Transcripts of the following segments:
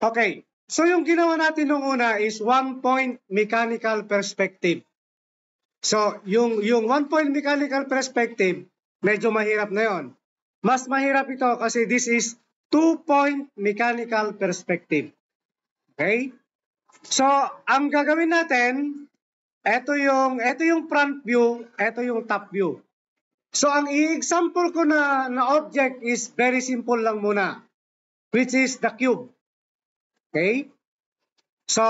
Okay. So yung ginawa natin nung una is 1-point mechanical perspective. So yung 1-point mechanical perspective, medyo mahirap na yon. Mas mahirap ito kasi this is 2-point mechanical perspective. Okay? So ang gagawin natin, ito yung front view, ito yung top view. So ang i-example ko na object is very simple lang muna, which is the cube. Okay? So,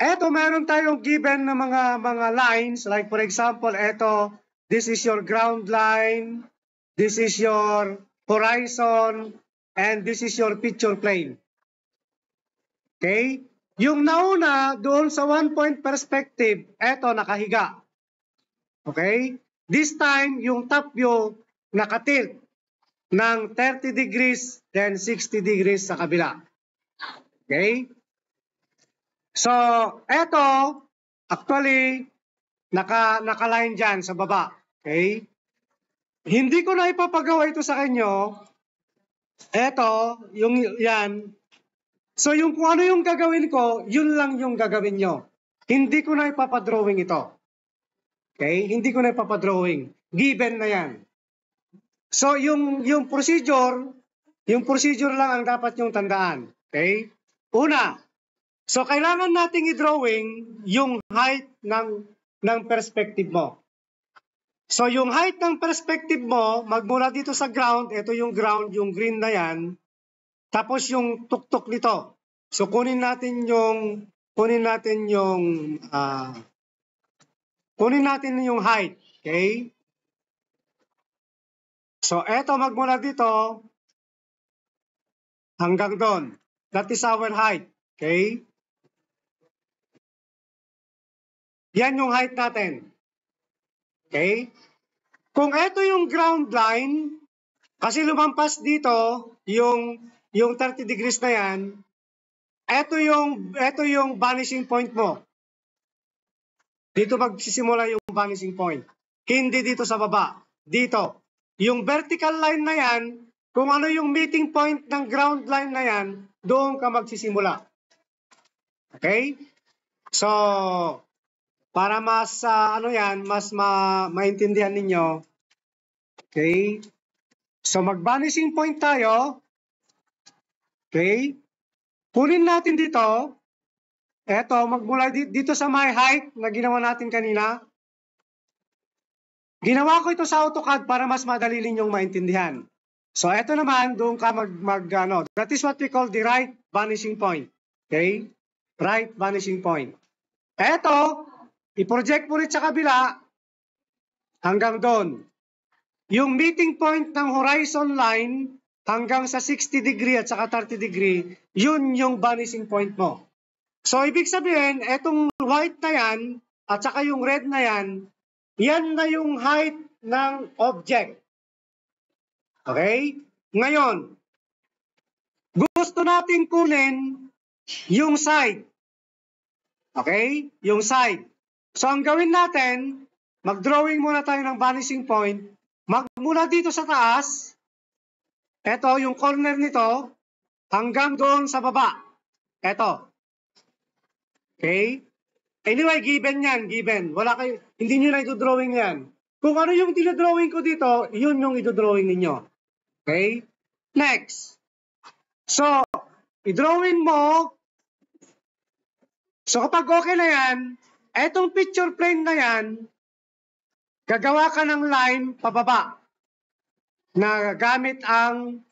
eto meron tayong given na mga lines, like for example, eto, this is your ground line, this is your horizon, and this is your picture plane. Okay? Yung nauna, doon sa 1-point perspective, eto, nakahiga. Okay? This time, yung top view, nakatilt ng 30 degrees, then 60 degrees sa kabila. Okay? So, eto, actually, naka-line dyan sa baba. Okay? Hindi ko na ipapagawa ito sa inyo. Eto, yan. So, kung ano yung gagawin ko, yun lang yung gagawin nyo. Hindi ko na ipapadrawing ito. Okay? Hindi ko na ipapadrawing. Given na yan. So, yung procedure lang ang dapat yung tandaan. Okay? Una, so kailangan nating i-drawing yung height ng perspective mo. So yung height ng perspective mo, magmula dito sa ground, ito yung ground, yung green na yan. Tapos yung tuktok nito. So kunin natin yung height. Okay? So eto magmula dito hanggang doon. That is our height. Okay? Yan yung height natin. Okay? Kung ito yung ground line, kasi lumampas dito yung 30 degrees na yan, ito yung vanishing point mo. Dito magsisimula yung vanishing point. Hindi dito sa baba. Dito. Yung vertical line na yan, kung ano yung meeting point ng ground line na yan, doon ka magsisimula. Okay? So, para mas maintindihan ninyo. Okay? So mag-vanishing point tayo. Okay? Kunin natin dito. Eto, magmula dito sa my height na ginawa natin kanina. Ginawa ko ito sa AutoCAD para mas madali ninyong maintindihan. So eto naman, doon ka that is what we call the right vanishing point. Okay? Right vanishing point. Eto, i-project mo rin sa kabila hanggang doon. Yung meeting point ng horizon line hanggang sa 60 degree at saka 30 degree, yun yung vanishing point mo. So, ibig sabihin, etong white na yan at saka yung red na yan na yung height ng object. Okay? Ngayon, gusto natin kunin yung side. Okay? Yung side. So, ang gawin natin, mag-drawing muna tayo ng vanishing point. Magmula dito sa taas, eto yung corner nito, hanggang doon sa baba. Eto. Okay? Anyway, given yan, given. Hindi nyo na ito-drawing yan. Kung ano yung dinodrawing ko dito, yun yung ito-drawing ninyo. Okay? Next. So, i-drawing mo. So, kapag okay na yan, etong picture plane na yan, gagawa ka ng line pababa na gamit ang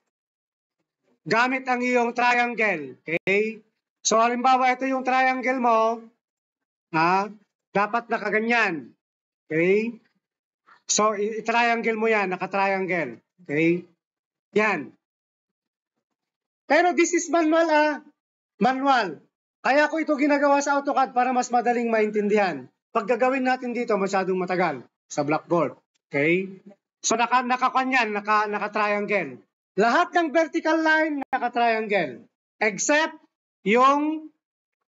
iyong triangle. Okay? So, halimbawa, ito yung triangle mo. Dapat nakaganyan. Okay? So, i-triangle mo yan. Naka-triangle. Okay? Yan. Pero this is manual. Manual. Kaya ko ito ginagawa sa AutoCAD para mas madaling maintindihan. Pag gagawin natin dito, masyadong matagal sa blackboard. Okay? So, naka-triangle. Lahat ng vertical line, naka-triangle. Except yung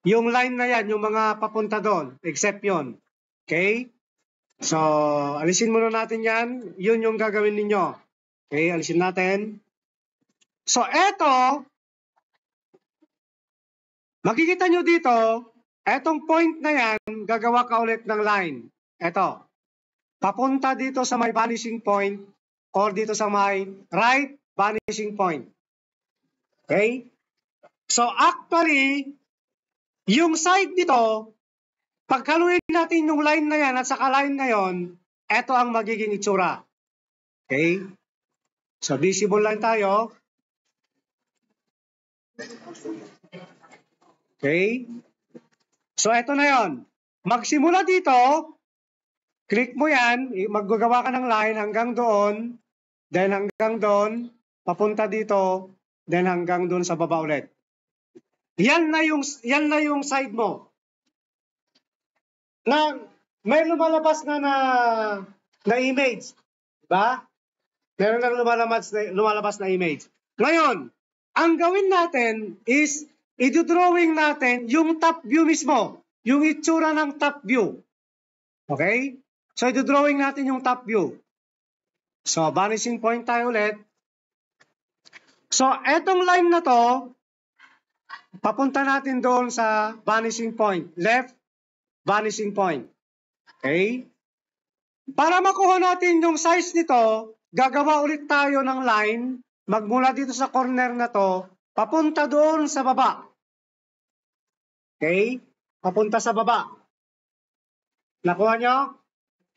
line na yan, yung mga papunta doon. Except yon. Okay? So, alisin muna natin yan. Yun yung gagawin ninyo. Okay, alisin natin. So, eto, Makikita nyo dito, etong point na yan, gagawa ka ulit ng line. Eto, papunta dito sa may vanishing point or dito sa may right vanishing point. Okay? So actually, yung side dito, pagkaluin natin yung line na yan at saka line na yon, eto ang magiging itsura. Okay? So visible line tayo. Okay? So eto na yon. Magsimula dito, click mo yan, maggagawa ka ng line hanggang doon, then hanggang doon, papunta dito, then hanggang doon sa baba ulit. Yan na yung side mo. Na may lumalabas na image, ba? Meron nang lumalabas na image. Ngayon, ang gawin natin is i-drawing natin yung top view mismo, yung itsura ng top view. Okay? So i-drawing natin yung top view. So vanishing point tayo ulit. So etong line na to, papunta natin doon sa vanishing point, left vanishing point. Okay? Para makuha natin yung size nito, gagawa ulit tayo ng line, magmula dito sa corner na to, papunta doon sa baba. Okay? Papunta sa baba. Nakuha nyo?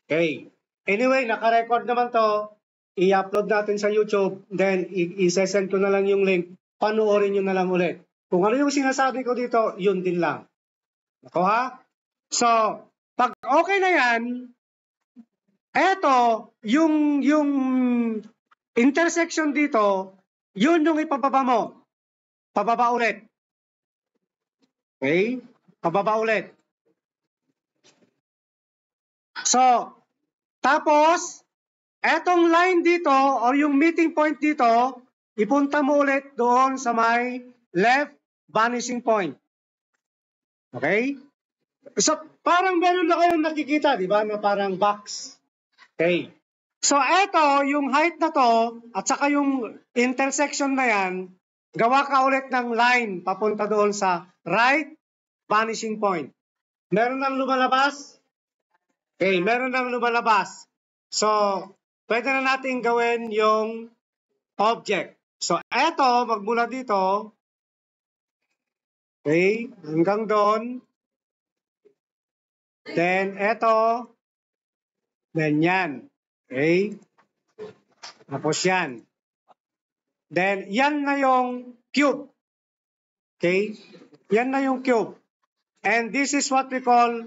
Okay. Anyway, naka-record naman to. I-upload natin sa YouTube. Then, i-send ko na lang yung link. Panoorin nyo na lang ulit. Kung ano yung sinasabi ko dito, yun din lang. Nakuha? So, pag okay na yan, eto, yung intersection dito, yun yung ipababa mo. Pababa ulit. Okay? Pababa ulit. So, tapos, etong line dito, o yung meeting point dito, ipunta mo ulit doon sa may left vanishing point. Okay? So, parang meron na kayong nakikita, di ba? Na parang box. Okay. So, eto, yung height na to, at saka yung intersection na yan, gawa ka ulit ng line papunta doon sa right vanishing point. Meron nang lumalabas? Okay, meron nang lumalabas. So, pwede na natin gawin yung object. So, eto, magmula dito, okay, hanggang doon. Then, eto, then yan. Okay? Tapos yan. Then, yan na yung cube. Okay? Yan na yung cube. And this is what we call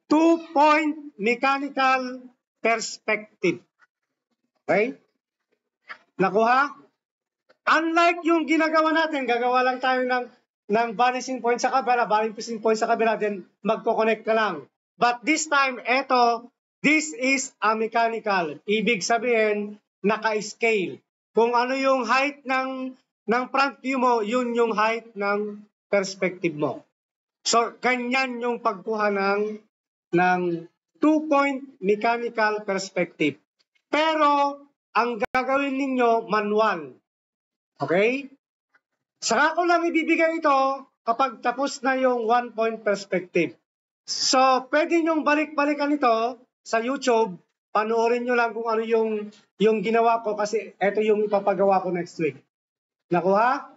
two-point mechanical perspective. Okay? Nakuha? Unlike yung ginagawa natin, gagawa lang tayo ng vanishing point sa kabila, vanishing point sa kabila, then magko-connect ka lang. But this time, this is a mechanical. Ibig sabihin, naka-scale. Kung ano yung height ng front view mo, yun yung height ng perspective mo. So, ganyan yung pagkuha ng two-point mechanical perspective. Pero, ang gagawin ninyo, manual. Okay? Saka ko lang ibibigay ito kapag tapos na yung one-point perspective. So, pwede nyong balik-balikan ito sa YouTube. Panoorin nyo lang kung ano yung ginawa ko kasi ito yung ipapagawa ko next week. Nakuha?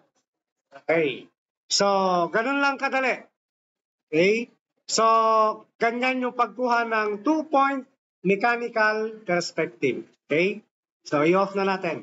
Okay. So, ganun lang kadali. Okay? So, ganyan yung pagkuha ng two-point mechanical perspective. Okay? So, i-off na natin.